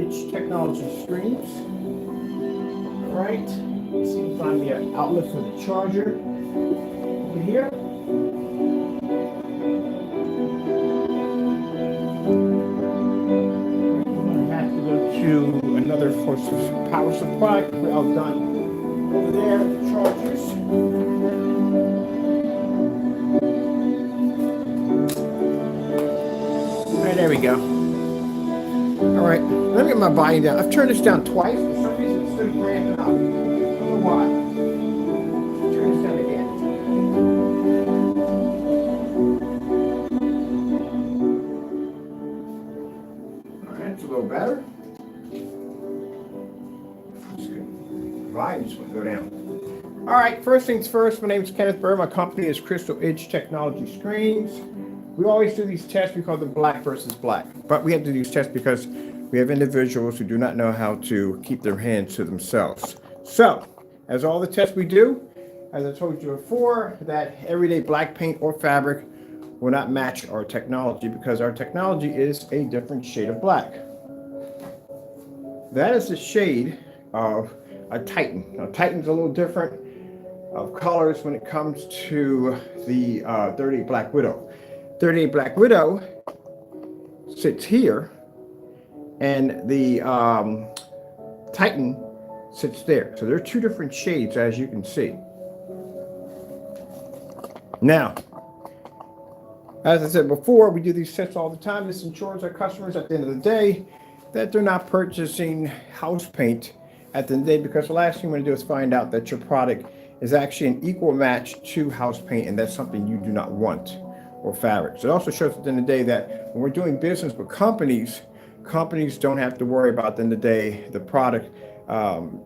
ONYX technology screens. All right, see if you find me an outlet for the charger over here. I'm gonna have to go to another power supply. We're all done over there. The chargers. All right, there we go. All right, let me get my volume down. I've turned this down twice. For some reason, it's still ramping up. I don't know why. Turn this down again. All right, it's a little better. That's good. Volume just won't go down. All right, first things first. My name is Kenneth Burr. My company is ONYX Technology Screens. We always do these tests. We call them black versus black. But we have to do these tests because we have individuals who do not know how to keep their hands to themselves. So, as all the tests we do, as I told you before, that everyday black paint or fabric will not match our technology because our technology is a different shade of black. That is the shade of a Titan. Now, Titan's a little different of colors when it comes to the 38 Black Widow. 38 Black Widow sits here, and the Titan sits there. So there are two different shades, as you can see. Now, as I said before, we do these tests all the time. This ensures our customers at the end of the day that they're not purchasing house paint at the end of the day, because the last thing you want to do is find out that your product is actually an equal match to house paint, and that's something you do not want, or fabrics. It also shows at the end of the day that when we're doing business with companies don't have to worry about at the end of the day the product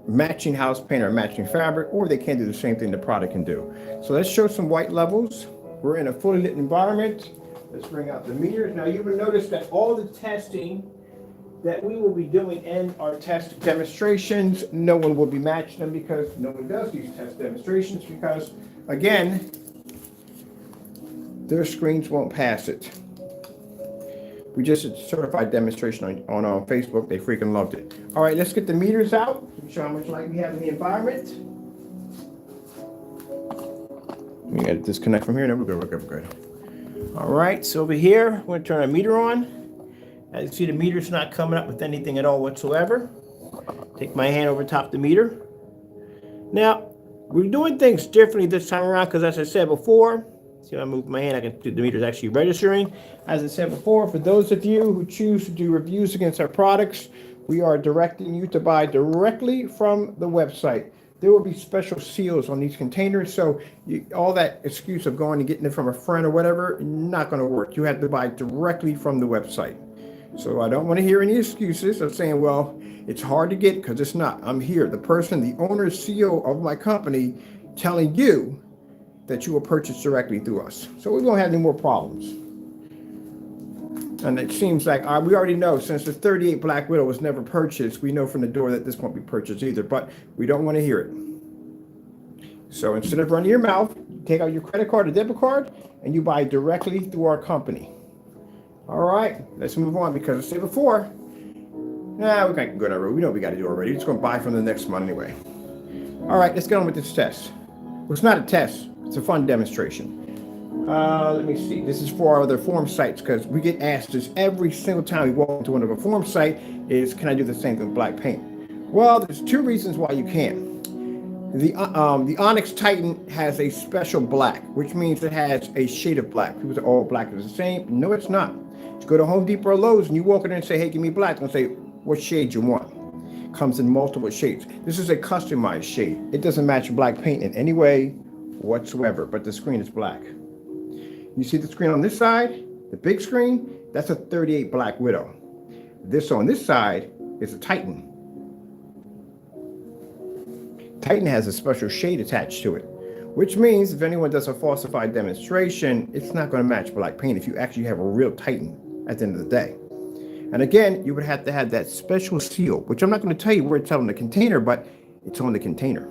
matching house paint or matching fabric, or they can't do the same thing the product can do. So let's show some white levels. We're in a fully lit environment. Let's bring out the meters. Now you will notice that all the testing that we will be doing in our test demonstrations, no one will be matching them because no one does these test demonstrations because, again, their screens won't pass it. We just did a certified demonstration on Facebook. They freaking loved it. All right, let's get the meters out. Show how much light we have in the environment. We got to disconnect from here. No, we're good. We're good. All right, so over here, we're going to turn our meter on. As you see, the meter's not coming up with anything at all whatsoever. Take my hand over top the meter. Now, we're doing things differently this time around because, as I said before, see when I move my hand, I can see the meter's actually registering. As I said before, for those of you who choose to do reviews against our products, we are directing you to buy directly from the website. There will be special seals on these containers, so all that excuse of going and getting it from a friend or whatever, not going to work. You have to buy directly from the website. So I don't want to hear any excuses of saying, well, it's hard to get, because it's not. I'm here, the person, the owner, CEO of my company, telling you that you will purchase directly through us. So we won't have any more problems. And it seems like we already know, since the 38 Black Widow was never purchased, we know from the door that this won't be purchased either, but we don't want to hear it. So instead of running your mouth, take out your credit card or debit card, and you buy directly through our company. All right, let's move on, because I said before, we can go down the road. We know what we got to do already. We're just going to buy from the next month anyway. All right, let's get on with this test. Well, it's not a test. It's a fun demonstration. Let me see. This is for our other form sites, because we get asked this every single time we walk into one of a form site is, can I do the same thing with black paint? Well, there's two reasons why you can. The ONYX Titan has a special black, which means it has a shade of black. People say, oh, black is the same. No, it's not. You go to Home Depot or Lowe's and you walk in there and say, hey, give me black. They'll say, what shade you want? Comes in multiple shades. This is a customized shade. It doesn't match black paint in any way whatsoever, but the screen is black. You see the screen on this side, the big screen, that's a 38 Black Widow. This on this side is a Titan. Titan has a special shade attached to it, which means if anyone does a falsified demonstration, it's not going to match black paint if you actually have a real Titan at the end of the day. And again, you would have to have that special seal, which I'm not going to tell you where it's on the container, but it's on the container.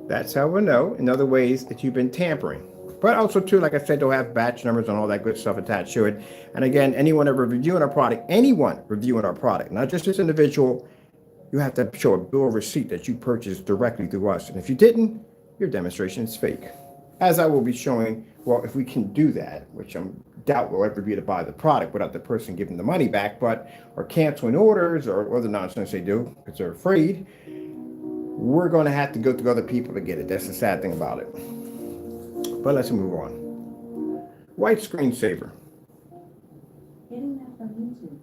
That's how we'll know in other ways that you've been tampering. But also too, like I said, they'll have batch numbers and all that good stuff attached to it. And again, anyone ever reviewing our product, not just this individual, you have to show a bill of receipt that you purchased directly through us. And if you didn't, your demonstration is fake. As I will be showing, well, if we can do that, which I'm doubt we'll ever be able to buy the product without the person giving the money back, but or canceling orders or other nonsense they do because they're afraid, we're going to have to go through other people to get it. That's the sad thing about it. But let's move on. White screensaver. Getting that from YouTube.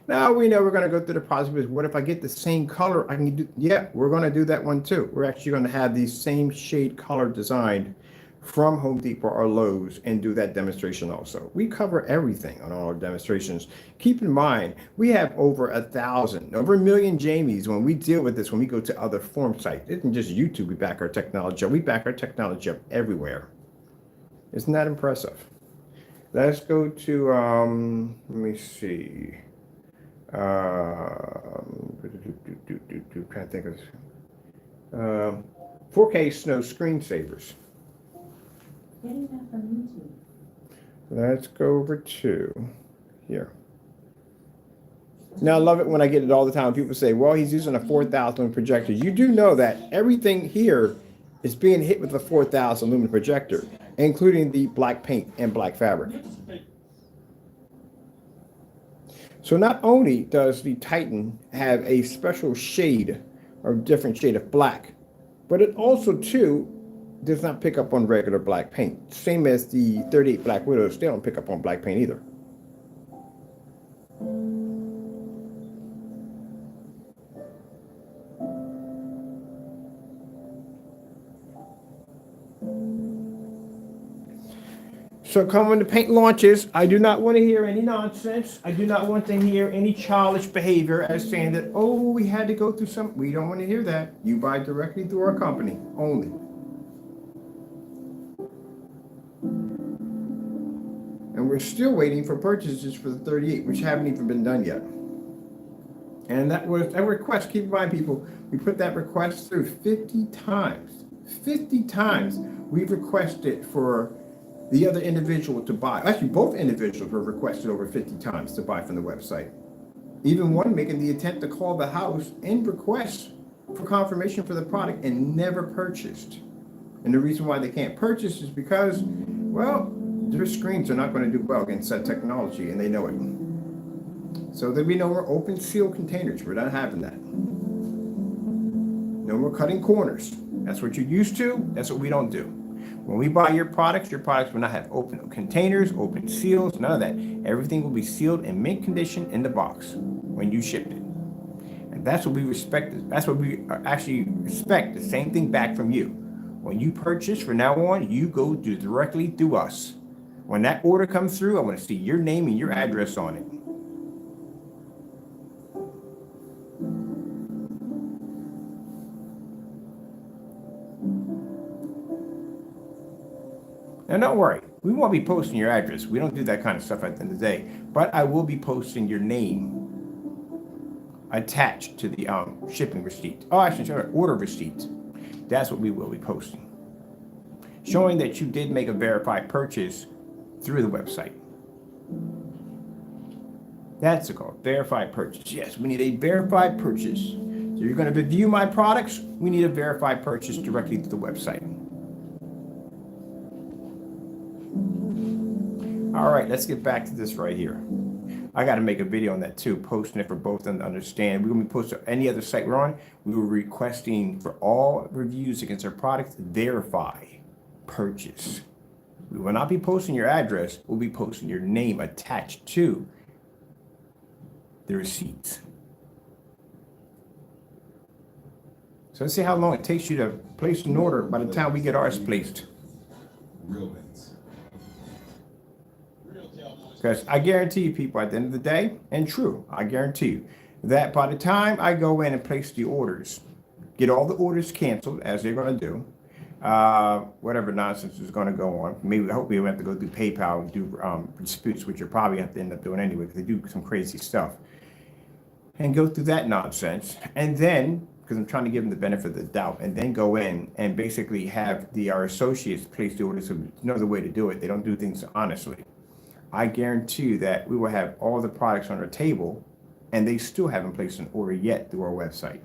Now we know we're going to go through the possibilities. What if I get the same color? I can do, yeah, we're going to do that one too. We're actually going to have the same shade color designed from Home Depot or Lowe's and do that demonstration also. We cover everything on all our demonstrations. Keep in mind, we have over 1,000, over 1 million Jamies when we deal with this, when we go to other form sites. It isn't just YouTube we back our technology up. We back our technology up everywhere. Isn't that impressive? Let's go to, let me see. Trying to think of 4K snow screensavers. Getting that from YouTube. Let's go over to here. Now, I love it when I get it all the time. People say, well, he's using a 4,000 lumen projector. You do know that everything here is being hit with a 4,000 lumen projector, including the black paint and black fabric. So not only does the Titan have a special shade or different shade of black, but it also too does not pick up on regular black paint. Same as the 38 Black Widows, they don't pick up on black paint either. So come when the paint launches, I do not want to hear any nonsense. I do not want to hear any childish behavior as saying that, oh, we had to go through some. We don't want to hear that. You buy directly through our company only. And we're still waiting for purchases for the 38, which haven't even been done yet. And that was a request. Keep in mind, people, we put that request through 50 times. 50 times we've requested for the other individual to buy. Actually, both individuals were requested over 50 times to buy from the website. Even one making the attempt to call the house and request for confirmation for the product and never purchased. And the reason why they can't purchase is because, well, their screens are not going to do well against that technology, and they know it. So there'll be no more open seal containers. We're not having that. No more cutting corners. That's what you're used to. That's what we don't do. When we buy your products will not have open containers, open seals, none of that. Everything will be sealed in mint condition in the box when you ship it. And that's what we respect. That's what we actually respect, the same thing back from you. When you purchase, from now on, you go directly through us. When that order comes through, I want to see your name and your address on it. Now, don't worry. We won't be posting your address. We don't do that kind of stuff at the end of the day. But I will be posting your name attached to the shipping receipt. Oh, actually, sorry, order receipt. That's what we will be posting. Showing that you did make a verified purchase through the website. That's called verified purchase. Yes, we need a verified purchase. So you're going to review my products, we need a verified purchase directly to the website. All right, let's get back to this right here. I got to make a video on that too, posting it for both of them to understand. We're going to be posting any other site we're on. We were requesting for all reviews against our products, verify purchase. We will not be posting your address. We'll be posting your name attached to the receipts. So let's see how long it takes you to place an order by the time we get ours placed. Because I guarantee you, people, at the end of the day, and true, I guarantee you, that by the time I go in and place the orders, get all the orders canceled, as they're going to do, whatever nonsense is going to go on. Maybe, I hope we don't have to go through PayPal and do disputes, which you probably have to end up doing anyway, because they do some crazy stuff. And go through that nonsense. And then because I'm trying to give them the benefit of the doubt, and then go in and basically have our associates place the orders. No other way to do it. They don't do things honestly. I guarantee you that we will have all the products on our table, and they still haven't placed an order yet through our website.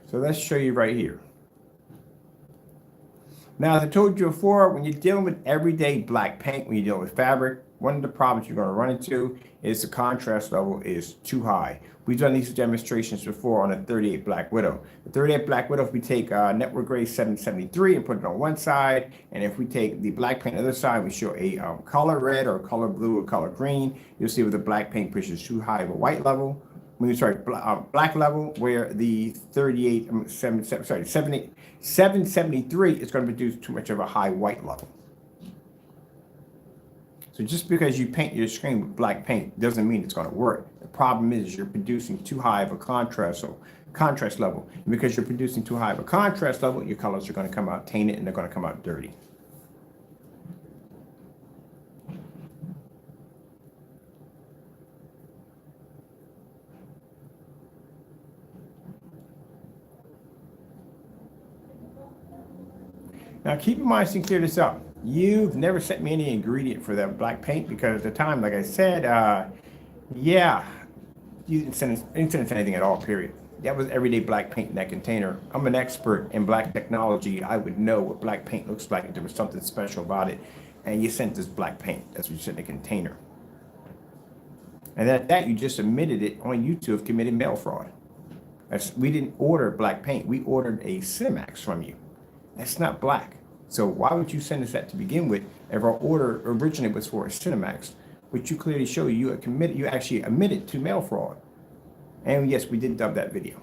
So let's show you right here. Now, as I told you before, when you're dealing with everyday black paint, when you're dealing with fabric, one of the problems you're going to run into is the contrast level is too high. We've done these demonstrations before on a 38 Black Widow. The 38 Black Widow, if we take network grade 773 and put it on one side, and if we take the black paint on the other side, we show a color red or color blue or color green, you'll see where the black paint pushes too high of a white level. Black level, where the 773 is going to produce too much of a high white level. So just because you paint your screen with black paint doesn't mean it's going to work. The problem is you're producing too high of a contrast level. And because you're producing too high of a contrast level, your colors are going to come out tainted and they're going to come out dirty. Now keep in mind, to clear this up, you've never sent me any ingredient for that black paint because at the time, like I said, yeah, you didn't send us anything at all, period. That was everyday black paint in that container. I'm an expert in black technology. I would know what black paint looks like if there was something special about it. And you sent this black paint. That's what you sent in a container. And at that, you just admitted it on YouTube of committed mail fraud. We didn't order black paint. We ordered a Cinemax from you. That's not black. So why would you send us that to begin with if our order originally was for a Cinemax, which you clearly show you actually admitted to mail fraud. And yes, we did dub that video.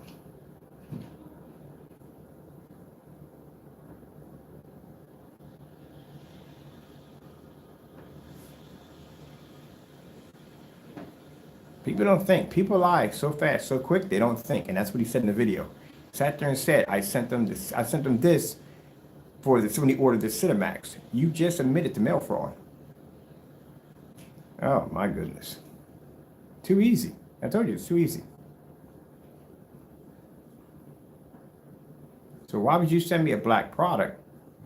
People don't think. People lie so fast, so quick, they don't think. And that's what he said in the video. Sat there and said, I sent them this for somebody ordered the Cinemax. You just admitted to mail fraud. Oh my goodness. Too easy. I told you it's too easy. So why would you send me a black product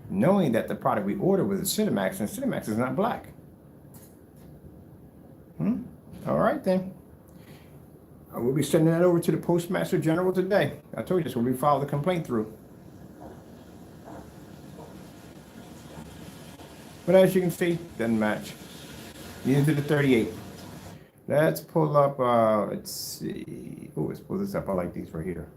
knowing that the product we ordered was a Cinemax and Cinemax is not black? All right then. We'll be sending that over to the Postmaster General today. I told you this, we'll be filing the complaint through. But as you can see, doesn't match. Neither did the 38. Let's pull up, let's see. Oh, let's pull this up. I like these right here.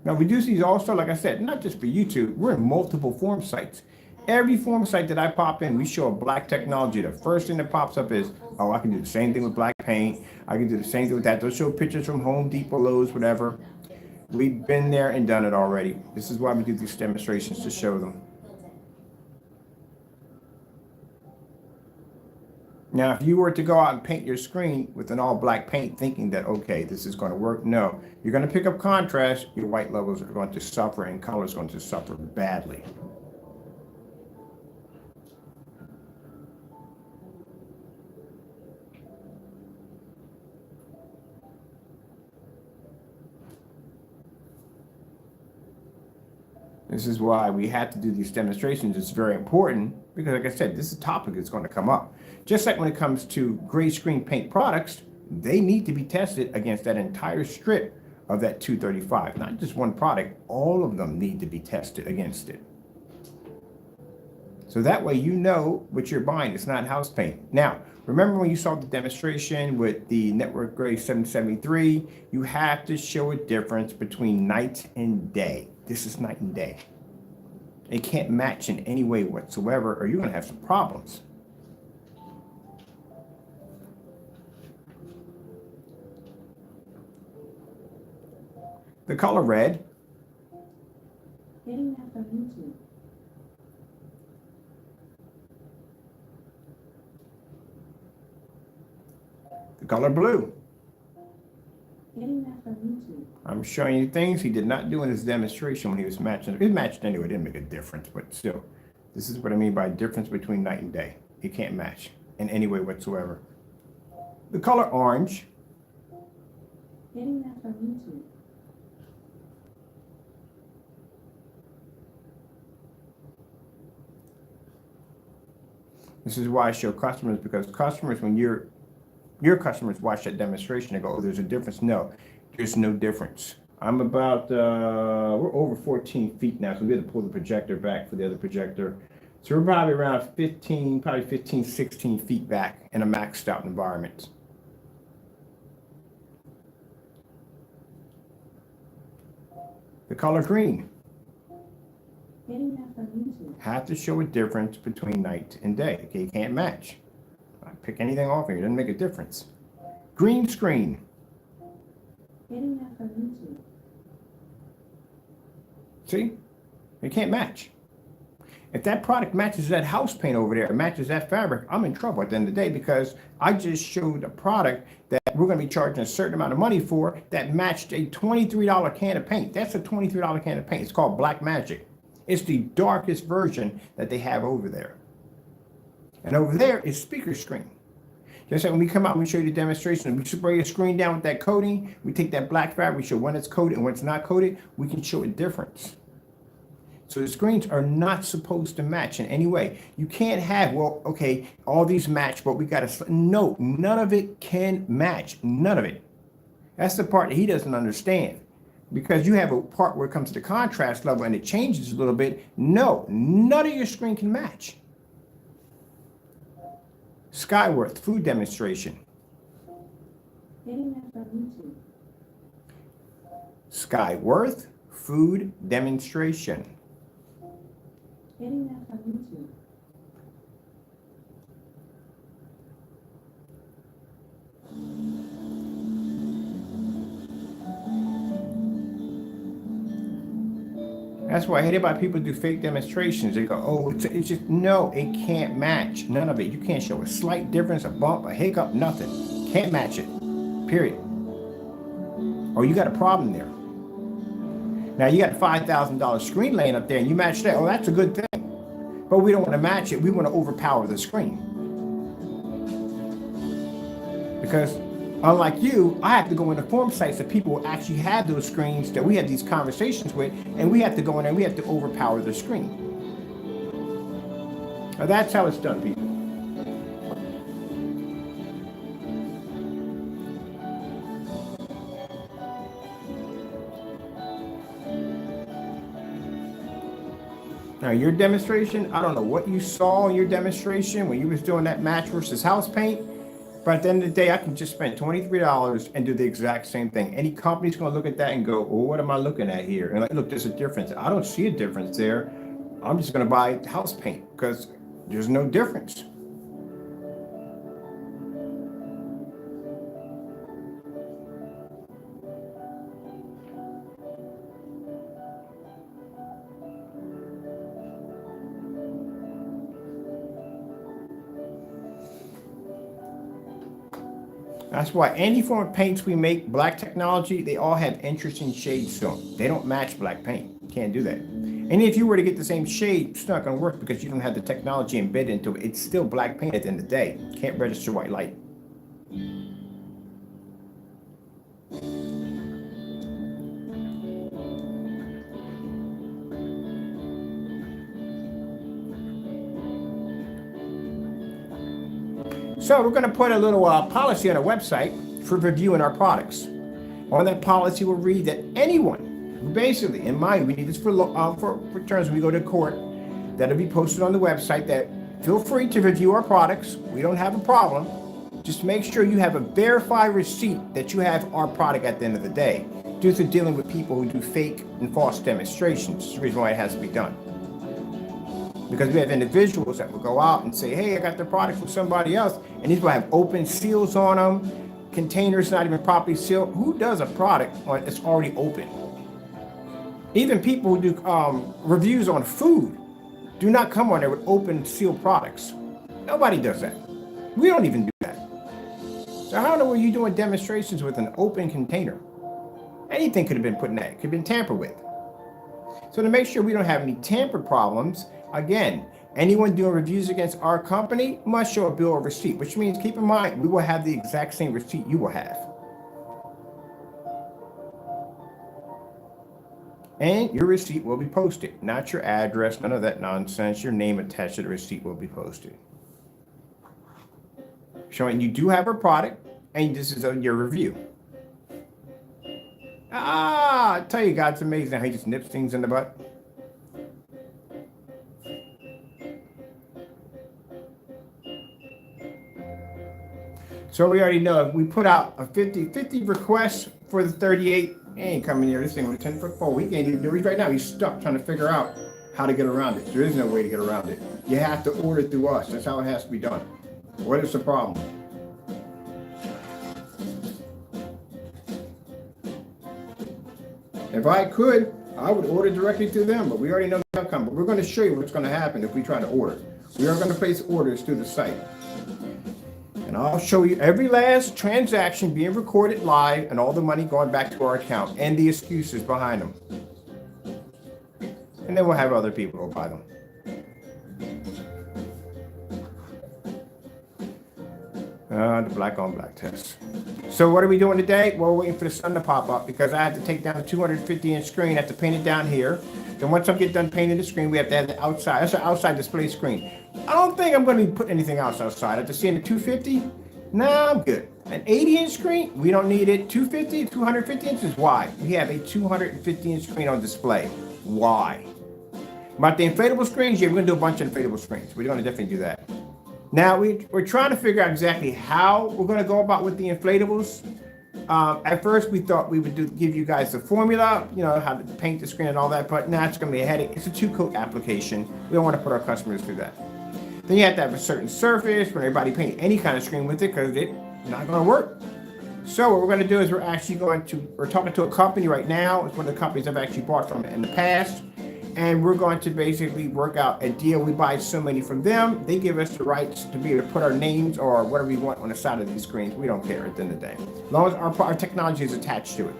Now, we do these also, like I said, not just for YouTube. We're in multiple form sites. Every form site that I pop in, we show a black technology. The first thing that pops up is, oh, I can do the same thing with black paint. I can do the same thing with that. They'll show pictures from Home Depot, Lowe's, whatever. We've been there and done it already. This is why we do these demonstrations, to show them. Now, if you were to go out and paint your screen with an all black paint thinking that, okay, this is going to work, no. You're going to pick up contrast, your white levels are going to suffer, and color is going to suffer badly. This is why we have to do these demonstrations. It's very important because, like I said, this is a topic that's going to come up. Just like when it comes to gray screen paint products, they need to be tested against that entire strip of that 235. Not just one product, all of them need to be tested against it. So that way you know what you're buying. It's not house paint. Now, remember when you saw the demonstration with the network grade 773, you have to show a difference between night and day. This is night and day. It can't match in any way whatsoever, or you're going to have some problems. The color red. Getting that from YouTube. The color blue. Getting that from YouTube. I'm showing you things he did not do in his demonstration when he was matching. It matched anyway, it didn't make a difference, but still. This is what I mean by difference between night and day. It can't match in any way whatsoever. The color orange. Getting that from YouTube. This is why I show customers, because customers, when your customers watch that demonstration, they go, oh, there's a difference. No, there's no difference. I'm about, we're over 14 feet now, so we have to pull the projector back for the other projector. So we're probably around 15, 16 feet back in a maxed out environment. The color green. Getting that from YouTube. Have to show a difference between night and day. Okay, you can't match. I pick anything off here, it doesn't make a difference. Green screen. Getting that from YouTube. See? You can't match. If that product matches that house paint over there, matches that fabric, I'm in trouble at the end of the day, because I just showed a product that we're going to be charging a certain amount of money for that matched a $23 can of paint. That's a $23 can of paint. It's called Black Magic. It's the darkest version that they have over there. And over there is speaker screen. Just like when we come out, we show you the demonstration. We spray the screen down with that coating. We take that black fabric, we show when it's coated and when it's not coated. We can show a difference. So the screens are not supposed to match in any way. You can't have, well, okay, all these match, but we got to, no, none of it can match. None of it. That's the part that he doesn't understand. Because you have a part where it comes to the contrast level and it changes a little bit. No, none of your screen can match. Skyworth food demonstration. Getting that from YouTube. Skyworth food demonstration. Getting that from YouTube. That's why I hate it about people do fake demonstrations. They go, oh, it's just, no, it can't match. None of it. You can't show a slight difference, a bump, a hiccup, nothing. Can't match it. Period. Or you got a problem there. Now you got a $5,000 screen laying up there and you match that. Oh, that's a good thing. But we don't want to match it. We want to overpower the screen. Because unlike you, I have to go into form sites that people will actually have those screens that we have these conversations with, and we have to go in there and we have to overpower the screen. Now that's how it's done, people. Now your demonstration, I don't know what you saw in your demonstration when you was doing that match versus house paint. But at the end of the day, I can just spend $23 and do the exact same thing. Any company's going to look at that and go, oh, what am I looking at here? And like, look, there's a difference. I don't see a difference there. I'm just going to buy house paint because there's no difference. That's why any form of paints we make, black technology, they all have interesting shades to them. They don't match black paint. You can't do that. And if you were to get the same shade, it's not going to work because you don't have the technology embedded into it. It's still black paint at the end of the day. You can't register white light. So we're going to put a little policy on our website for reviewing our products. On that policy will read that anyone, basically, in mind, we need this for returns when we go to court, that'll be posted on the website, that feel free to review our products. We don't have a problem. Just make sure you have a verified receipt that you have our product at the end of the day, due to dealing with people who do fake and false demonstrations. That's the reason why it has to be done. Because we have individuals that will go out and say, hey, I got the product from somebody else, and these will have open seals on them, containers not even properly sealed. Who does a product when it's already open? Even people who do reviews on food do not come on there with open sealed products. Nobody does that. We don't even do that. So how in the world are you doing demonstrations with an open container? Anything could have been put in that. It could have been tampered with. So to make sure we don't have any tamper problems, again, Anyone doing reviews against our company must show a bill or receipt, which means keep in mind, we will have the exact same receipt you will have. And your receipt will be posted, not your address, none of that nonsense. Your name attached to the receipt will be posted, showing you do have a product and this is your review. I tell you, God's amazing how he just nips things in the butt. So we already know if we put out a 50 requests for the 38, he ain't coming here. This thing with a 10-foot pole. He can't even do it right now. He's stuck trying to figure out how to get around it. There is no way to get around it. You have to order through us. That's how it has to be done. What is the problem? If I could, I would order directly through them, but we already know the outcome. But we're going to show you what's going to happen if we try to order. We are going to place orders through the site. And I'll show you every last transaction being recorded live and all the money going back to our account and the excuses behind them. And then we'll have other people go buy them. The black on black test. So what are we doing today? Well, we're waiting for the sun to pop up because I have to take down the 250-inch screen. I have to paint it down here. Then once I get done painting the screen, we have to have the outside. That's an outside display screen. I don't think I'm going to be putting anything else outside. After seeing the 250, nah, I'm good. An 80-inch screen, we don't need it. 250, 250 inches, why? We have a 250-inch screen on display. Why? About the inflatable screens, yeah, we're going to do a bunch of inflatable screens. We're going to definitely do that. Now, we're trying to figure out exactly how we're going to go about with the inflatables. At first, we thought we would give you guys the formula, you know, how to paint the screen and all that, but now it's going to be a headache. It's a two-coat application. We don't want to put our customers through that. Then you have to have a certain surface when everybody paint any kind of screen with it because it's not going to work. So what we're going to do is we're talking to a company right now. It's one of the companies I've actually bought from in the past. And we're going to basically work out a deal. We buy so many from them. They give us the rights to be able to put our names or whatever we want on the side of these screens. We don't care at the end of the day. As long as our technology is attached to it.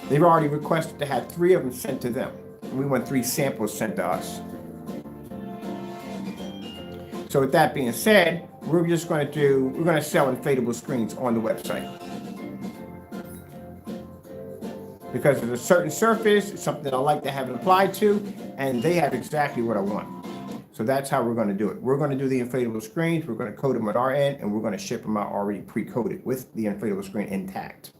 They've already requested to have 3 of them sent to them. And we want 3 samples sent to us. So with that being said, we're going to sell inflatable screens on the website. Because there's a certain surface, something I like to have it applied to, and they have exactly what I want. So that's how we're going to do it. We're going to do the inflatable screens, we're going to coat them at our end, and we're going to ship them out already pre-coated with the inflatable screen intact.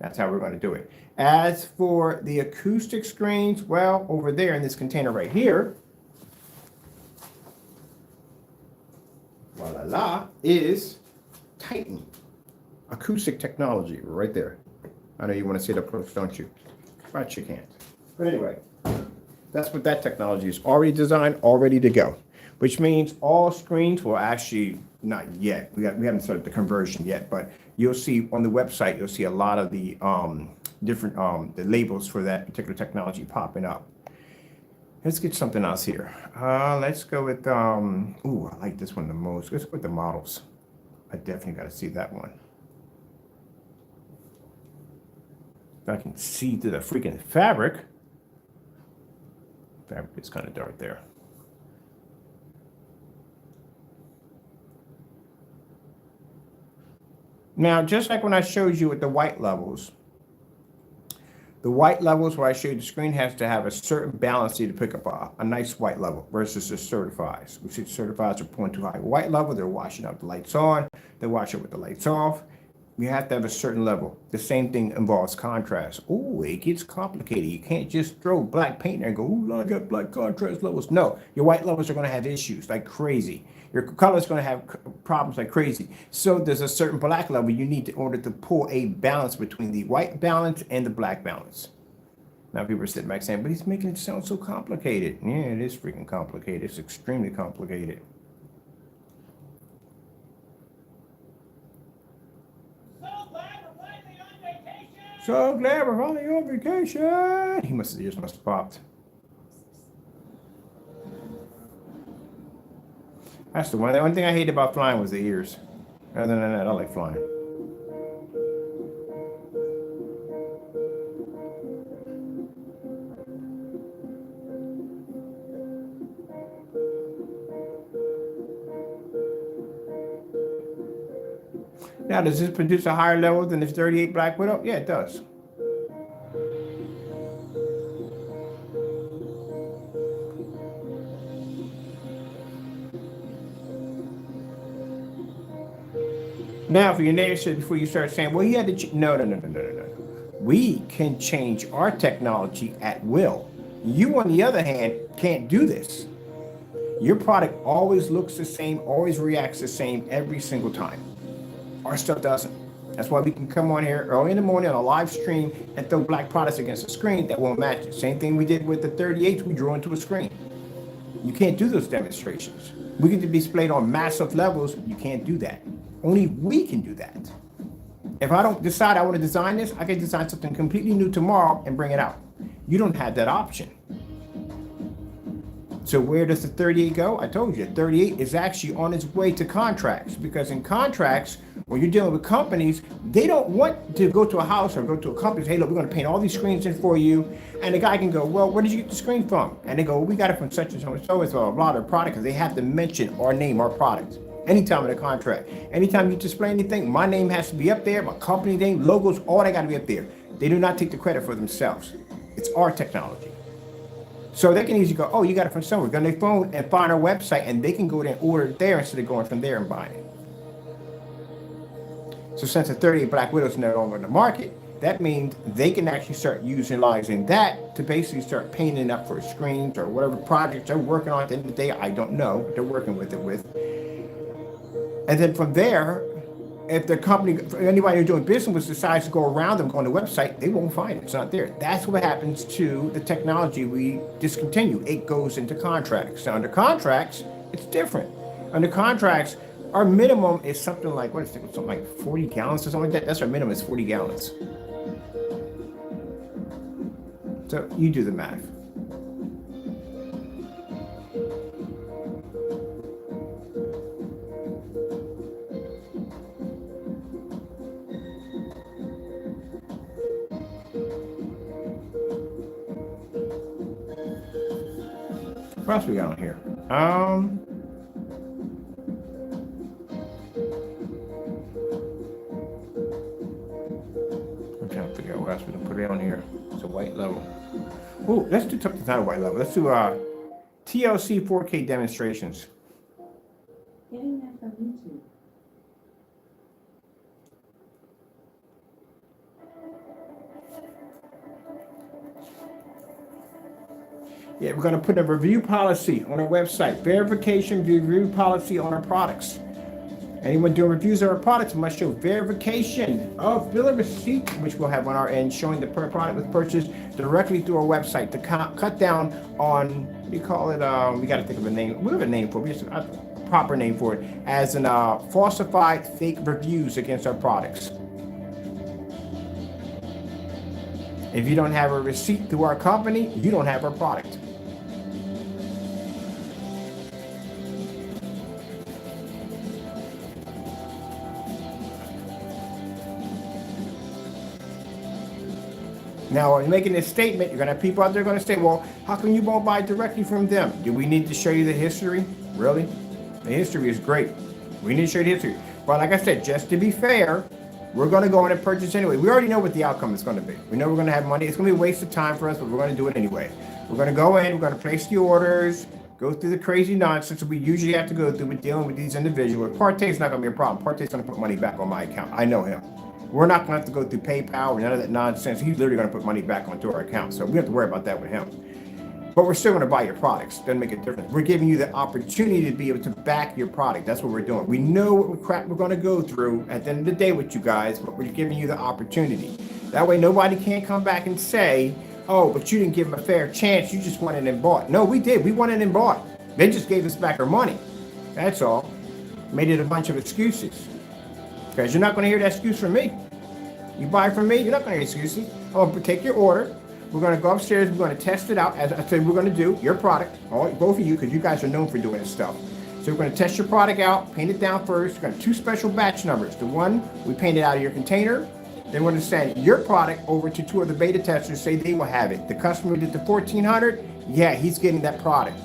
That's how we're going to do it. As for the acoustic screens, well, over there in this container right here, voila, is Titan acoustic technology right there. I know you want to see it up close, don't you? But you can't. But anyway, that's what that technology is. Already designed, all ready to go. Which means all screens will actually, not yet, we haven't started the conversion yet, but you'll see on the website, you'll see a lot of the different the labels for that particular technology popping up. Let's get something else here. Let's go with, I like this one the most. Let's go with the models. I definitely got to see that one. I can see through the freaking fabric. Fabric is kind of dark there. Now, just like when I showed you with the white levels, where I showed you the screen has to have a certain balance to pick up a nice white level versus the certifies. We see the certifies are pulling too high white level. They're washing out the lights on. They wash it with the lights off. You have to have a certain level. The same thing involves contrast. Oh, it gets complicated. You can't just throw black paint there and go, oh, I got black contrast levels. No, your white levels are going to have issues like crazy. Your color is going to have problems like crazy. So there's a certain black level you need in order to pull a balance between the white balance and the black balance. Now people are sitting back saying, but he's making it sound so complicated. Yeah, it is freaking complicated. It's extremely complicated. So glad we're finally on vacation. His ears must have popped. That's the one. The only thing I hated about flying was the ears. Other than that, I like flying. Now, does this produce a higher level than the 38 Black Widow? Yeah, it does. Now, for your neighbor, before you start saying, well, he had to, no. We can change our technology at will. You, on the other hand, can't do this. Your product always looks the same, always reacts the same every single time. Our stuff doesn't. That's why we can come on here early in the morning on a live stream and throw black products against a screen that won't match it. Same thing we did with the 38s, we drew into a screen. You can't do those demonstrations. We can be displayed on massive levels. You can't do that. Only we can do that. If I don't decide I want to design this, I can design something completely new tomorrow and bring it out. You don't have that option. So where does the 38 go? I told you, 38 is actually on its way to contracts, because in contracts, when you're dealing with companies, they don't want to go to a house or go to a company and say, hey, look, we're going to paint all these screens in for you. And the guy can go, well, where did you get the screen from? And they go, well, we got it from such and so and so. It's a lot of product, because they have to mention our name, our product. Anytime in a contract, anytime you display anything, my name has to be up there, my company name, logos, all they got to be up there. They do not take the credit for themselves. It's our technology. So they can easily go, oh, you got it from somewhere. Go on their phone and find our website, and they can go there and order it there instead of going from there and buying it. So since the 38 Black Widows are no longer in the market, that means they can actually start utilizing that to basically start painting up for screens or whatever projects they're working on. At the end of the day, I don't know what they're working with it with. And then from there, if the company, anybody who's doing business with decides to go around them, go on the website, they won't find it. It's not there. That's what happens to the technology we discontinue. It goes into contracts. Now, under contracts, it's different. Under contracts, our minimum is something like, what is it? Something like 40 gallons or something like that. That's our minimum, is 40 gallons. So you do the math. What else we got on here? I'm trying to figure out what else we can put it on here. It's a white level. Ooh, let's do something not a white level. Let's do TLC 4K demonstrations. Getting that from YouTube. Yeah, we're going to put a review policy on our website. Verification review policy on our products. Anyone doing reviews of our products must show verification of bill of receipt, which we'll have on our end, showing the product was purchased directly through our website to cut down on, what do you call it? We got to think of a name. We have a name for it. We have a proper name for it, as in falsified fake reviews against our products. If you don't have a receipt through our company, you don't have our product. Now, when you're making this statement, you're going to have people out there going to say, well, how come you won't buy directly from them? Do we need to show you the history? Really? The history is great. We need to show you the history. But like I said, just to be fair, we're going to go in and purchase anyway. We already know what the outcome is going to be. We know we're going to have money. It's going to be a waste of time for us, but we're going to do it anyway. We're going to go in, we're going to place the orders, go through the crazy nonsense that we usually have to go through with dealing with these individuals. Partay's not going to be a problem. Partay's going to put money back on my account. I know him. We're not going to have to go through PayPal or none of that nonsense. He's literally going to put money back onto our account. So we have to worry about that with him. But we're still going to buy your products. Doesn't make a difference. We're giving you the opportunity to be able to back your product. That's what we're doing. We know what crap we're going to go through at the end of the day with you guys, but we're giving you the opportunity. That way nobody can come back and say, oh, but you didn't give them a fair chance. You just went in and bought. No, we did. We went in and bought. They just gave us back our money. That's all. Made it a bunch of excuses. Because you're not going to hear that excuse from me. You buy from me, you're not going to hear excuses. I'm going to take your order. We're going to go upstairs. We're going to test it out. As I said, we're going to do your product, both of you, because you guys are known for doing this stuff. So we're going to test your product out, paint it down first. We're going to have two special batch numbers. The one we painted out of your container. Then we're going to send your product over to two of the beta testers, say they will have it. The customer did the 1400, yeah, he's getting that product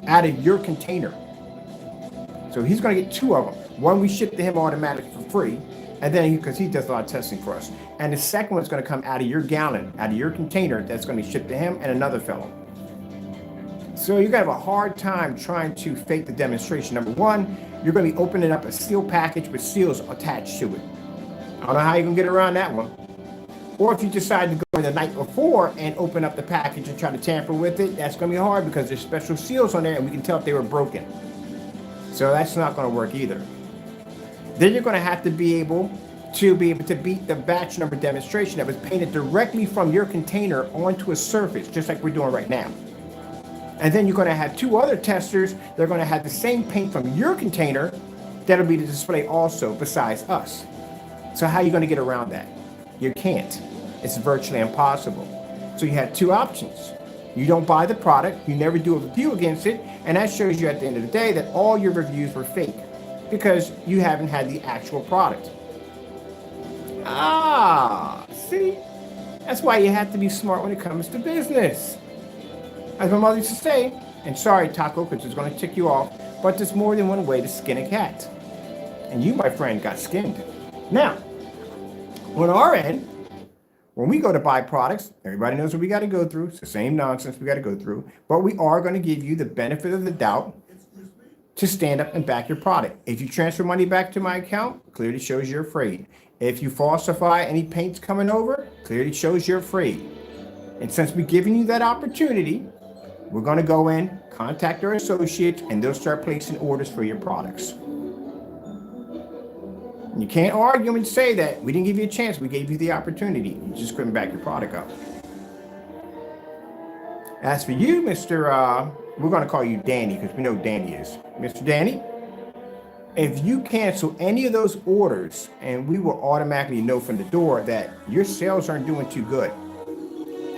out of your container. So he's going to get two of them. One we ship to him automatically for free, and then because he does a lot of testing for us. And the second one's going to come out of your gallon, out of your container that's going to be shipped to him and another fellow. So you're going to have a hard time trying to fake the demonstration. Number one, you're going to be opening up a sealed package with seals attached to it. I don't know how you're going to get around that one. Or if you decide to go in the night before and open up the package and try to tamper with it, that's going to be hard because there's special seals on there and we can tell if they were broken. So that's not going to work either. Then you're going to have to be able to beat the batch number demonstration that was painted directly from your container onto a surface, just like we're doing right now. And then you're going to have two other testers. They're going to have the same paint from your container that'll be the display also besides us. So how are you going to get around that? You can't. It's virtually impossible. So you have two options. You don't buy the product, you never do a review against it, and that shows you at the end of the day that all your reviews were fake because you haven't had the actual product. See? That's why you have to be smart when it comes to business. As my mother used to say, and sorry, Taco, because it's going to tick you off, but there's more than one way to skin a cat. And you, my friend, got skinned. Now, on our end, when we go to buy products, everybody knows what we got to go through. It's the same nonsense we got to go through. But we are going to give you the benefit of the doubt to stand up and back your product. If you transfer money back to my account, clearly shows you're afraid. If you falsify any paints coming over, clearly shows you're afraid. And since we're giving you that opportunity, we're going to go in, contact our associates, and they'll start placing orders for your products. You can't argue and say that we didn't give you a chance. We gave you the opportunity. You just couldn't back your product up. As for you, Mr. We're going to call you Danny because we know Danny is. Mr. Danny, if you cancel any of those orders, and we will automatically know from the door that your sales aren't doing too good,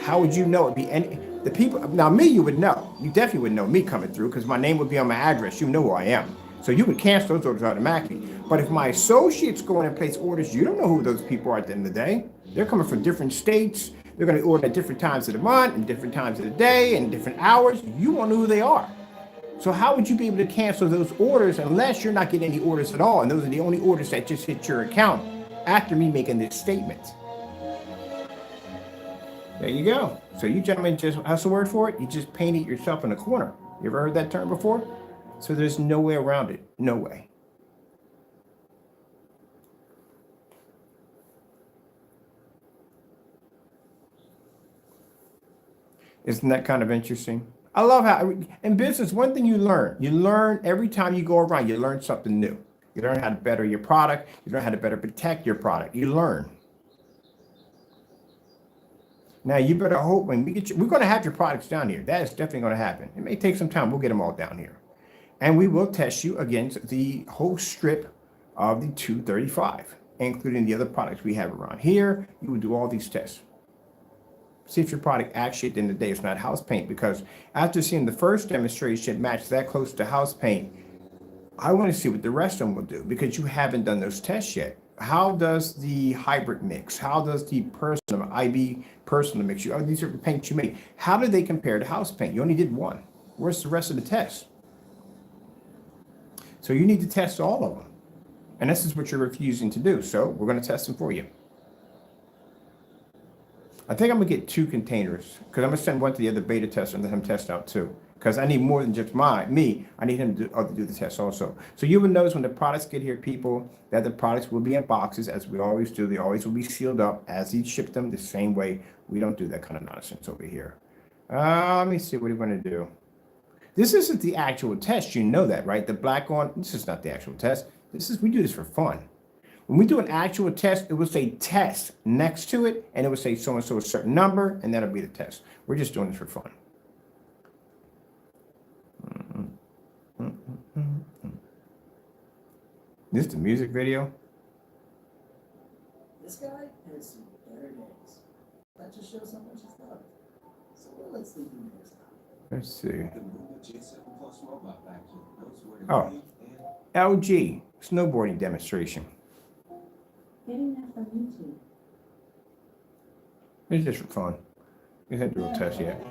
how would you know? It'd be any the people. Now, me, you would know. You definitely would know me coming through because my name would be on my address. You know who I am. So you would cancel those orders automatically. But if my associates go in and place orders, you don't know who those people are at the end of the day. They're coming from different states. They're going to order at different times of the month and different times of the day and different hours. You won't know who they are. So how would you be able to cancel those orders unless you're not getting any orders at all? And those are the only orders that just hit your account after me making this statement. There you go. So you gentlemen just, that's the word for it? You just painted yourself in a corner. You ever heard that term before? So there's no way around it. No way. Isn't that kind of interesting? I love how, in business, one thing you learn every time you go around, you learn something new. You learn how to better your product. You learn how to better protect your product. You learn. Now, you better hope when we get you, we're going to have your products down here. That is definitely going to happen. It may take some time. We'll get them all down here. And we will test you against the whole strip of the 235, including the other products we have around here. You will do all these tests. See if your product actually at the end of the day is not house paint, because after seeing the first demonstration match that close to house paint, I want to see what the rest of them will do because you haven't done those tests yet. How does the hybrid mix? How does the personal IB personal mix? These are the paints you make. How do they compare to house paint? You only did one. Where's the rest of the test? So you need to test all of them. And this is what you're refusing to do. So we're going to test them for you. I think I'm going to get 2 containers because I'm going to send one to the other beta tester and let him test out too. Because I need more than just me. I need him to do the test also. So you will notice when the products get here, people, that the products will be in boxes as we always do. They always will be sealed up as he shipped them the same way. We don't do that kind of nonsense over here. Let me see what we're going to do. This isn't the actual test. You know that, right? The black on, this is not the actual test. We do this for fun. When we do an actual test, it will say test next to it, and it will say so-and-so a certain number, and that'll be the test. We're just doing this for fun. This is the music video. This guy has some better days. That just shows how much he's loved. So let's leave him next time. Let's see. Oh, LG snowboarding demonstration. Getting that from YouTube. It's just for fun. We haven't do a test yet.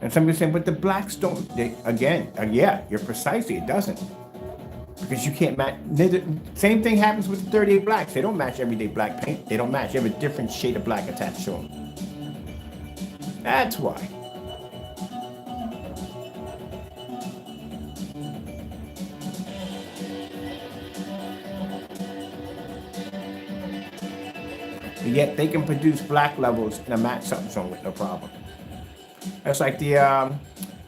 And somebody's saying, but the blacks don't, yeah, you're precisely, it doesn't. Because you can't match, same thing happens with the 38 blacks. They don't match everyday black paint. They don't match. They have a different shade of black attached to them. That's why. But yet they can produce black levels in a matte something zone with no problem. That's like the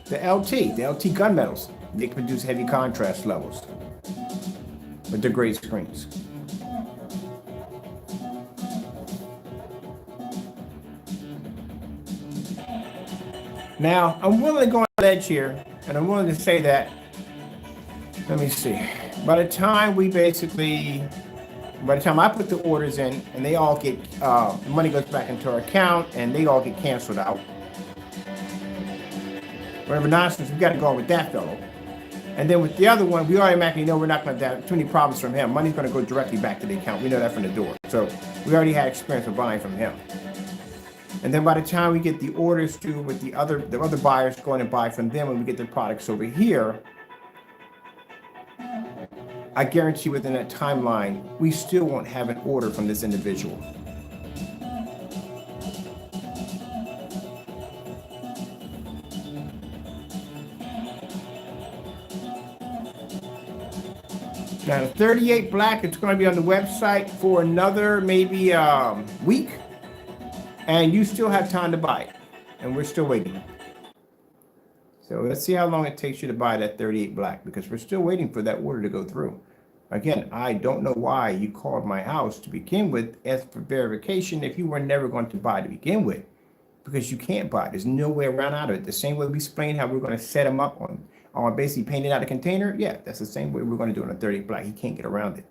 LT gunmetals. They can produce heavy contrast levels with the gray screens. Now, I'm willing to go on the ledge here, and I'm willing to say that, let me see, by the time I put the orders in, and they all get, the money goes back into our account, and they all get canceled out. Whatever nonsense, we got to go on with that fellow. And then with the other one, we automatically know we're not going to have too many problems from him. Money's going to go directly back to the account. We know that from the door. So we already had experience with buying from him. And then by the time we get the orders through with the other buyers going and buy from them, when we get their products over here, I guarantee within that timeline, we still won't have an order from this individual. Now the 38 black, it's going to be on the website for another maybe week, and you still have time to buy it, and we're still waiting. So let's see how long it takes you to buy that 38 black, because we're still waiting for that order to go through. Again, I don't know why you called my house to begin with, ask for verification if you were never going to buy to begin with, because you can't buy. There's no way around out of it. The same way we explained how we're going to set them up on basically painting out a container. Yeah, that's the same way we're going to do it on a 38 black. He can't get around it.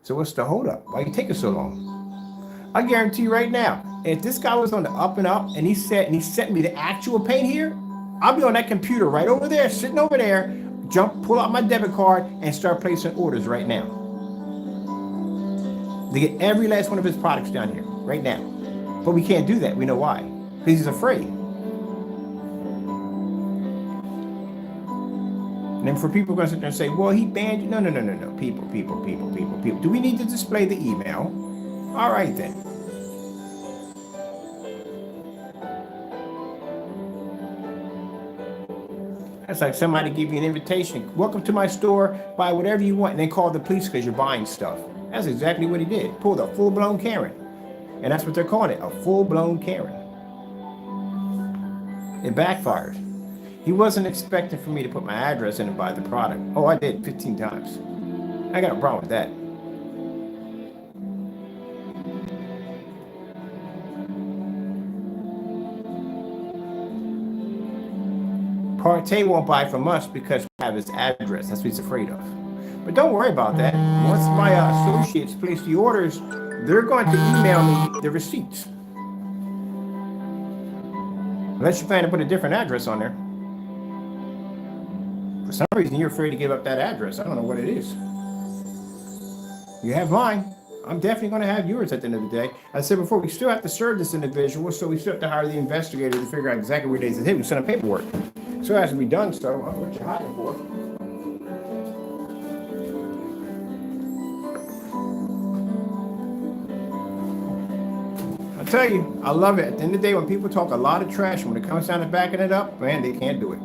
So what's the holdup? Why are you taking so long? I guarantee you right now, if this guy was on the up and up and he sent me the actual paint here, I'll be on that computer right over there, sitting over there, pull out my debit card and start placing orders right now. To get every last one of his products down here, right now. But we can't do that. We know why. Because he's afraid. And then for people going to sit there and say, well, he banned you. No. People. Do we need to display the email? All right, then. That's like somebody give you an invitation. Welcome to my store. Buy whatever you want. And then call the police because you're buying stuff. That's exactly what he did. Pulled a full-blown Karen. And that's what they're calling it, a full-blown Karen. It backfired. He wasn't expecting for me to put my address in and buy the product. Oh, I did 15 times. I got a problem with that. Partey won't buy from us because we have his address. That's what he's afraid of. But don't worry about that. Once my associates place the orders, they're going to email me the receipts. Unless you plan to put a different address on there. For some reason, you're afraid to give up that address. I don't know what it is. You have mine. I'm definitely going to have yours at the end of the day. I said before, we still have to serve this individual, so we still have to hire the investigator to figure out exactly where days it hit. We send him paperwork. So it has to be done, so what you hiding for? I tell you, I love it. At the end of the day, when people talk a lot of trash, when it comes down to backing it up, man, they can't do it.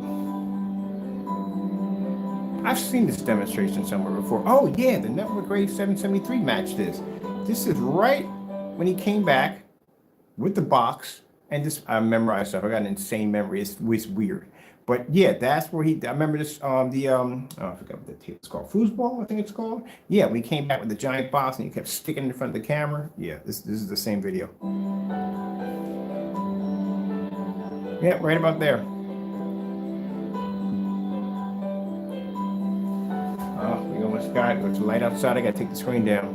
I've seen this demonstration somewhere before. Oh yeah, the Network Grade 773 matched this. This is right when he came back with the box, and this, I memorized stuff. I got an insane memory. It's weird. But yeah, that's where I remember this, I forgot what the tape is called. Foosball, I think it's called. Yeah, we came back with the giant box and he kept sticking it in front of the camera. Yeah, this is the same video. Yeah, right about there. Oh, we almost got it. It's light outside. I got to take the screen down.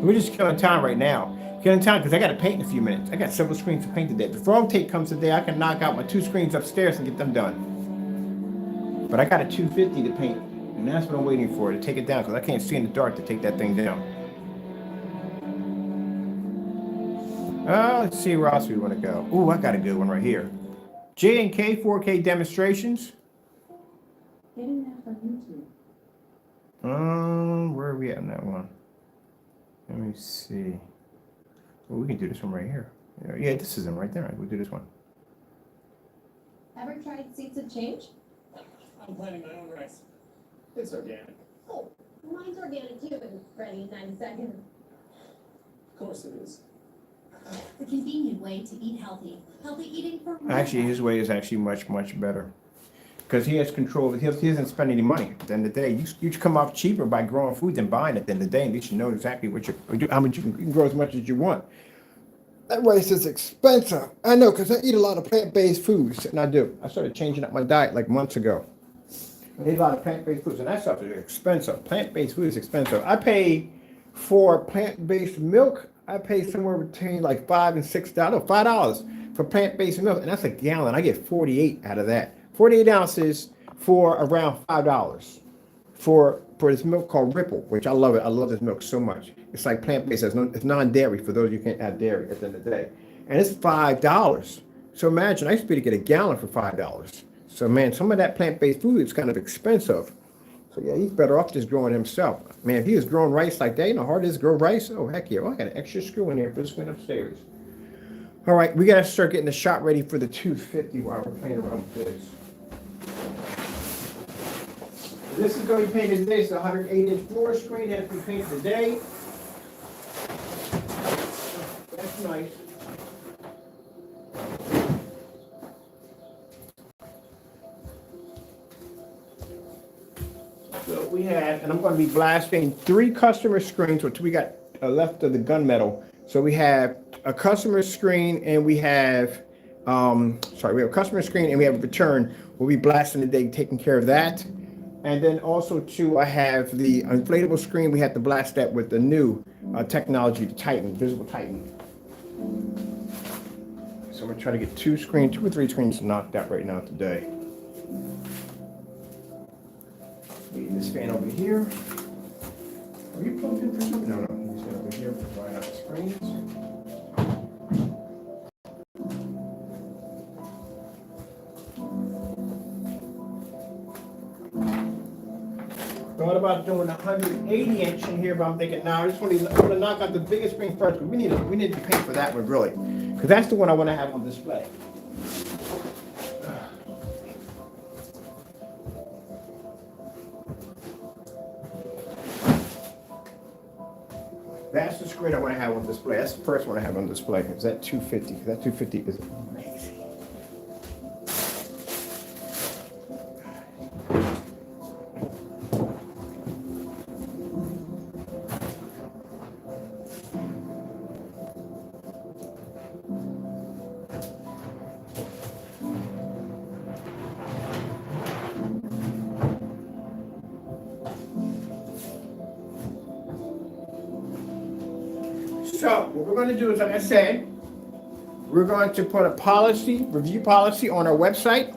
We're just killing time right now. Killing time because I got to paint in a few minutes. I got several screens to paint today. If the frog tape comes today, I can knock out my 2 screens upstairs and get them done. But I got a 250 to paint, and that's what I'm waiting for, to take it down, because I can't see in the dark to take that thing down. Let's see where else we want to go. Ooh, I got a good one right here. J&K 4K demonstrations. Getting that from YouTube. Where are we at on that one? Let me see. Well, we can do this one right here. Yeah, this is them right there. We'll do this one. Ever tried Seeds of Change? I'm planting my own rice. It's organic. Oh, mine's organic too, and ready in 90 seconds. Of course it is. The convenient way to eat healthy. Healthy eating for real. Actually, his way is actually much, much better. Because he has control. He doesn't spend any money. At the end of the day, you come off cheaper by growing food than buying it at the end of the day. And you should know exactly what how much you can grow as much as you want. That rice is expensive. I know, because I eat a lot of plant-based foods. And I do. I started changing up my diet like months ago. I eat a lot of plant-based foods, and that stuff is expensive. Plant-based food is expensive. I pay for plant-based milk. I pay somewhere between like $5 and $6, no, $5 for plant-based milk, and that's a gallon. I get 48 out of that. 48 ounces for around $5 for this milk called Ripple, which I love it. I love this milk so much. It's like plant-based. It's non-dairy for those of you who can't have dairy at the end of the day, and it's $5. So imagine I used to be able to get a gallon for $5. So man, some of that plant-based food is kind of expensive. So yeah, he's better off just growing himself. Man, if he was growing rice like that, you know how hard it is to grow rice? Oh, heck yeah. Oh, I got an extra screw in here for this one upstairs. All right, we got to start getting the shot ready for the 250 while we're playing around with this. This is going to be painted today. It's a 108-inch floor screen that has to be painted today. That's nice. So we have, and I'm going to be blasting 3 customer screens, which we got left of the gunmetal. So we have a customer screen, and we have, we have a customer screen, and we have a return. We'll be blasting today, taking care of that. And then also too, I have the inflatable screen. We have to blast that with the new technology, the Titan, Visible Titan. So I'm gonna try to get 2 or 3 screens knocked out right now today. Leave this fan over here. Are you plugged in for something? No, no. This fan over here for drying out the screens. Thought about doing a 180-inch in here, but I'm thinking, no, I just want to knock out the biggest screen first. But we need to pay for that one really, because that's the one I want to have on display. That's the screen I want to have on display. That's the first one I have on display. Is that 250? Because that 250 is amazing. So what we're going to do is, like I said, we're going to put a review policy on our website,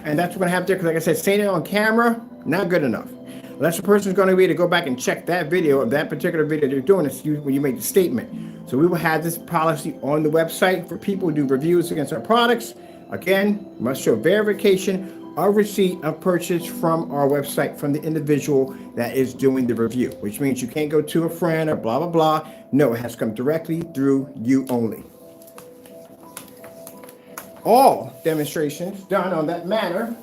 and that's what we're going to have there, because like I said, saying it on camera, not good enough. Unless the person's going to be able to go back and check that video, or that particular video they're doing, it's when you make the statement. So we will have this policy on the website for people who do reviews against our products. Again, must show verification or receipt of purchase from our website from the individual that is doing the review, which means you can't go to a friend or blah, blah, blah. No, it has to come directly through you only. All demonstrations done on that manner,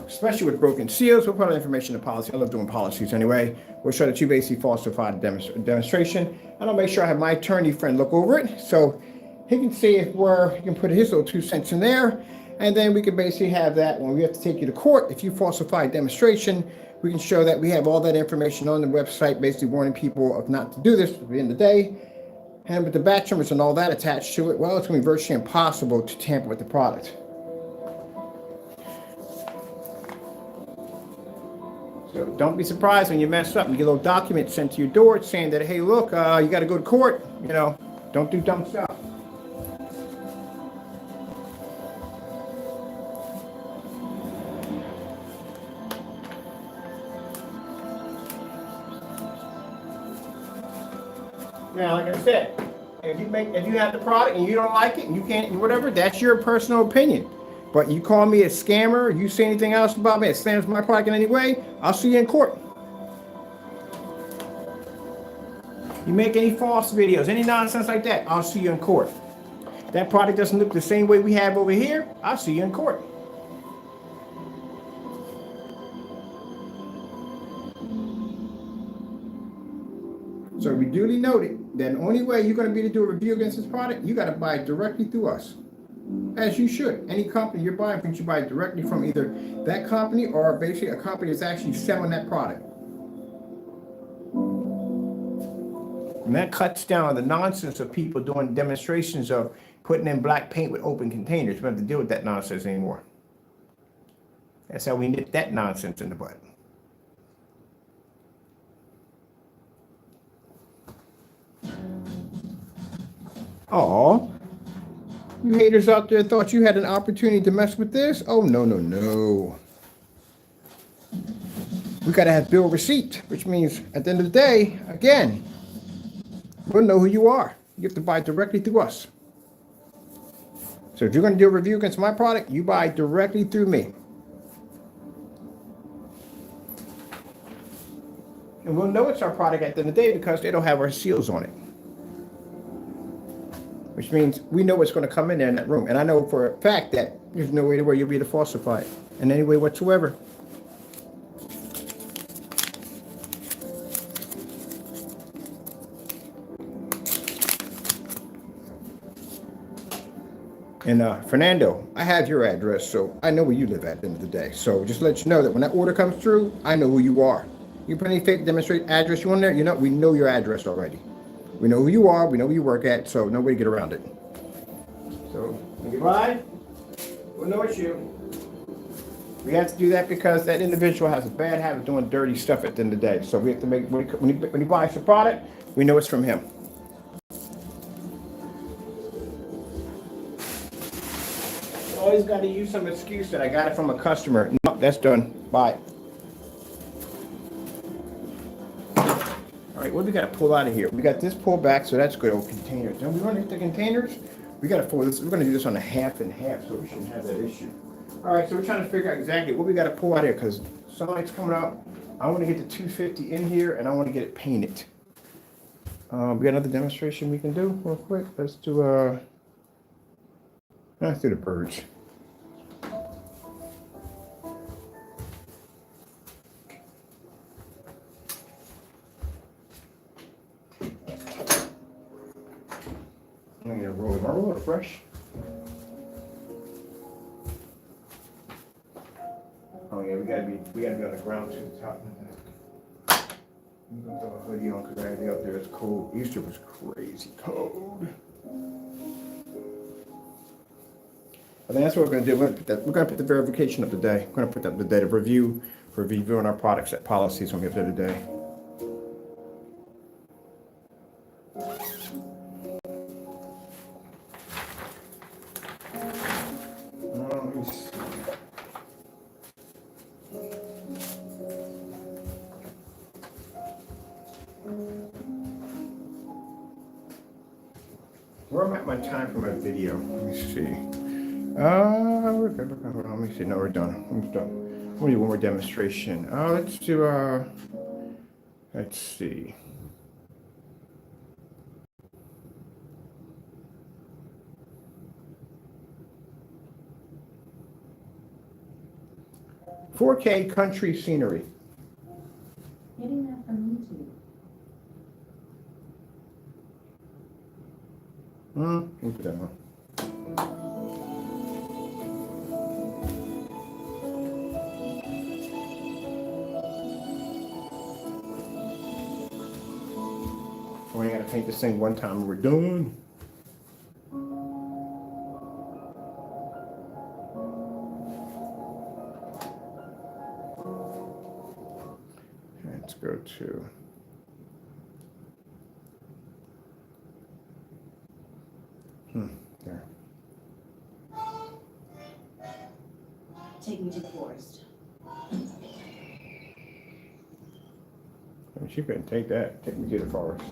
especially with broken seals, we'll put our information in the policy. I love doing policies anyway. We'll show that you basically falsified the demonstration, and I'll make sure I have my attorney friend look over it so he can see if he can put his little 2 cents in there. And then we can basically have that when we have to take you to court. If you falsify a demonstration, we can show that we have all that information on the website, basically warning people of not to do this at the end of the day. And with the batch numbers and all that attached to it, well, it's going to be virtually impossible to tamper with the product. So don't be surprised when you mess up and you get a little document sent to your door saying that, hey, look, you got to go to court. You know, don't do dumb stuff. Now, like I said, if you have the product and you don't like it and you can't whatever, that's your personal opinion. But you call me a scammer, you say anything else about me that slams my product in any way, I'll see you in court. You make any false videos, any nonsense like that, I'll see you in court. That product doesn't look the same way we have over here, I'll see you in court. So we duly noted that the only way you're going to be able to do a review against this product, you got to buy it directly through us. As you should. Any company you're buying from, you buy it directly from either that company or basically a company that's actually selling that product. And that cuts down the nonsense of people doing demonstrations of putting in black paint with open containers. We don't have to deal with that nonsense anymore. That's how we nip that nonsense in the bud. Oh, you haters out there thought you had an opportunity to mess with this? Oh, no, no, no. We got to have bill receipt, which means at the end of the day, again, we'll know who you are. You have to buy directly through us. So if you're going to do a review against my product, you buy directly through me. And we'll know it's our product at the end of the day because they don't have our seals on it. Which means we know what's going to come in there in that room. And I know for a fact that there's no way to where you'll be able to falsify it in any way whatsoever. And Fernando, I have your address, so I know where you live at the end of the day. So just to let you know that when that order comes through, I know who you are. You put any fake demonstrate address you want there, we know your address already. We know who you are, we know where you work at, so no way to get around it. So when you buy, we'll know it's you. We have to do that because that individual has a bad habit of doing dirty stuff at the end of the day. So we have to make, when he buys the product, we know it's from him. Always got to use some excuse that I got it from a customer. No, that's done. Bye. All right, what do we got to pull out of here? We got this pull back, so that's good. Old containers. Now we want to hit the containers. We got to pull this. We're going to do this on a half and half, so we shouldn't have that issue. All right, so we're trying to figure out exactly what we got to pull out here because sunlight's coming up. I want to get the 250 in here, and I want to get it painted. We got another demonstration we can do real quick. Let's do the birds. I'm gonna roll my roller fresh. Oh yeah, we gotta be on the ground to the top. I'm gonna throw a hoodie on because everything up there is cold. Easter was crazy cold. I think that's what we're gonna do. We're gonna put the verification up today. We're gonna put that today to review for reviewing our products at policies when we get there today. Where am I at my time for my video? Let me see. We're good. Hold on. Let me see. No, we're done. I'm done. We'll do one more demonstration. Let's do, let's see. "4K country scenery." Getting that from YouTube. Look at that one. We ain't gotta paint this thing one time and we're done. Let's go to there. Take me to the forest. She couldn't take that. Take me to the forest.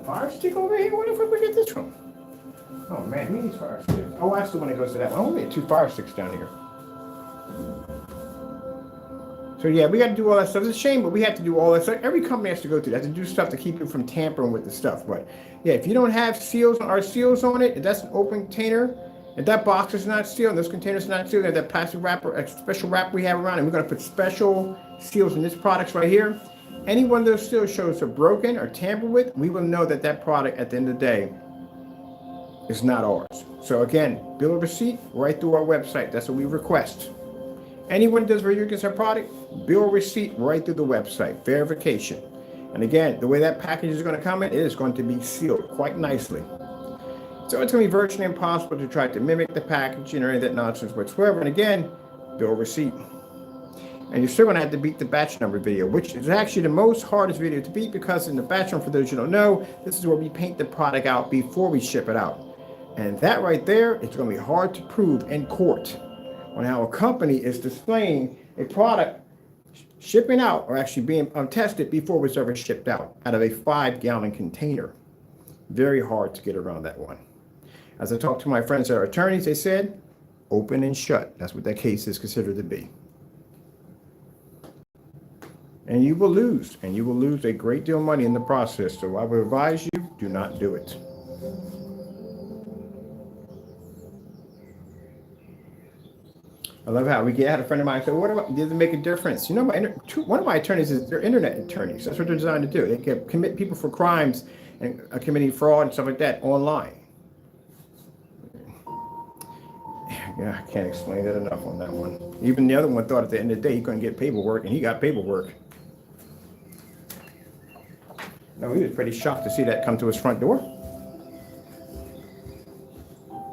fire stick over here? Where the fuck we get this from? Oh man, we need fire sticks. Oh, that's the one that goes to that one. I only had 2 fire sticks down here. So yeah, we got to do all that stuff. It's a shame, but we have to do all that stuff. Every company has to go through that to do stuff to keep you from tampering with the stuff. But yeah, if you don't have seals, our seals on it, if that's an open container, if that box is not sealed, and this container's not sealed, and that plastic wrapper, a special wrap we have around, and we're going to put special seals in this products right here. Any one of those seals shows are broken or tampered with, we will know that that product at the end of the day is not ours. So again, bill of receipt right through our website. That's what we request. Anyone does review against our product, bill of receipt right through the website, verification. And again, the way that package is going to come in, it is going to be sealed quite nicely. So it's going to be virtually impossible to try to mimic the packaging or any of that nonsense whatsoever. And again, bill of receipt. And you're still going to have to beat the batch number video, which is actually the most hardest video to beat, because in the batch number, for those you don't know, this is where we paint the product out before we ship it out. And that right there, it's going to be hard to prove in court on how a company is displaying a product shipping out or actually being tested before it was ever shipped out of a 5-gallon container. Very hard to get around that one. As I talked to my friends that are attorneys, they said, open and shut. That's what that case is considered to be. And you will lose a great deal of money in the process. So I would advise you, do not do it. I love how we had a friend of mine say, what about, does it make a difference? You know, one of my attorneys is, they're internet attorneys. That's what they're designed to do. They can commit people for crimes and committing fraud and stuff like that online. Yeah, I can't explain that enough on that one. Even the other one thought at the end of the day he couldn't get paperwork, and he got paperwork. No, he was pretty shocked to see that come to his front door.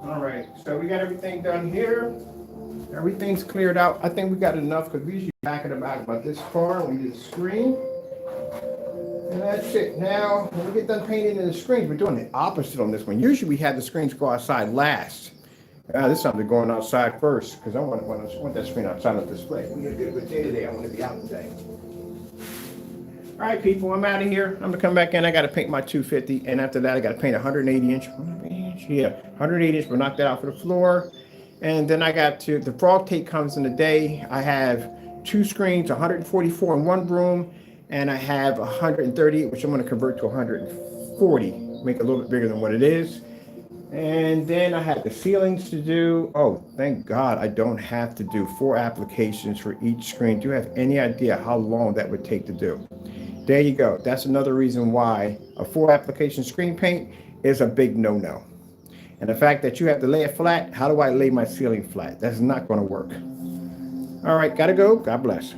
All right, so we got everything done here. Everything's cleared out. I think we got enough, because we usually back it about this far when we do the screen. And that's it. Now, when we get done painting in the screens, we're doing the opposite on this one. Usually we have the screens go outside last. This is something going outside first, because I want that screen outside on display. We're going to do a good day today. I want to be out today. All right, people, I'm out of here. I'm going to come back in. I got to paint my 250, and after that, I got to paint 180 inch. Yeah, 180 inch. We'll knock that out for the floor. And then I got to, the frog tape comes in a day. I have 2 screens, 144 in one room, and I have 138, which I'm going to convert to 140, make it a little bit bigger than what it is. And then I have the ceilings to do. Oh, thank God I don't have to do 4 applications for each screen. Do you have any idea how long that would take to do? There you go. That's another reason why a 4 application screen paint is a big no-no. And the fact that you have to lay it flat, how do I lay my ceiling flat? That's not going to work. All right, gotta go. God bless.